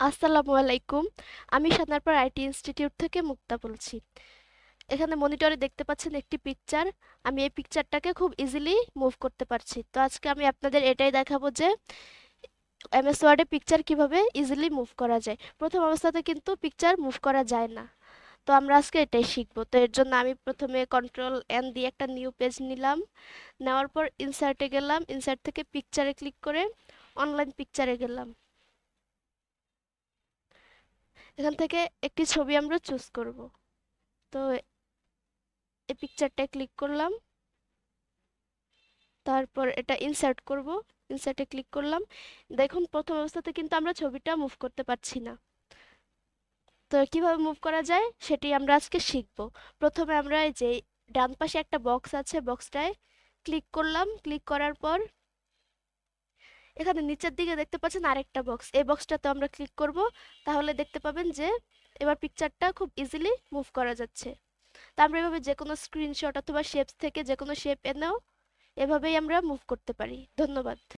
আসসালামু আলাইকুম। আমি সাতনারপাড় আইটি ইনস্টিটিউট থেকে মুক্তা বলছি। এখানে মনিটরে দেখতে পাচ্ছেন একটি পিকচার। আমি এই পিকচারটাকে খুব ইজিলি মুভ করতে পারছি। তো আজকে আমি আপনাদের এটাই দেখাবো যে এমএস ওয়ার্ডে পিকচার কিভাবে ইজিলি মুভ করা যায়। প্রথম অবস্থাতে কিন্তু পিকচার মুভ করা যায় না। তো আমরা আজকে এটাই শিখবো। তো এর জন্য আমি প্রথমে কন্ট্রোল এন দিয়ে একটা নিউ পেজ নিলাম। নেওয়ার পর ইনসার্টে গেলাম। ইনসার্ট থেকে পিকচারে ক্লিক করে অনলাইন পিকচারে গেলাম। এখান থেকে একটি ছবি আমরা চুজ করব। তো এই পিকচারটায় ক্লিক করলাম, তারপর এটা ইনসার্ট করব। ইনসার্টে ক্লিক করলাম। দেখুন প্রথম অবস্থাতে কিন্তু আমরা ছবিটা মুভ করতে পারছি না। তো কিভাবে মুভ করা যায় সেটি আমরা আজকে শিখব। প্রথমে আমরা এই যে ডান পাশে একটা বক্স আছে, বক্সটায় ক্লিক করলাম। ক্লিক করার পর এখানে নিচের দিকে দেখতে পাচ্ছেন আরেকটা বক্স, এই বক্সটাতে আমরা ক্লিক করব। তাহলে দেখতে পাবেন যে এবার পিকচারটা খুব ইজিলি মুভ করা যাচ্ছে। তা আমরা এভাবে যে কোনো স্ক্রিনশট অথবা শেপস থেকে যে কোনো শেপ এনেও এভাবেই আমরা মুভ করতে পারি। ধন্যবাদ।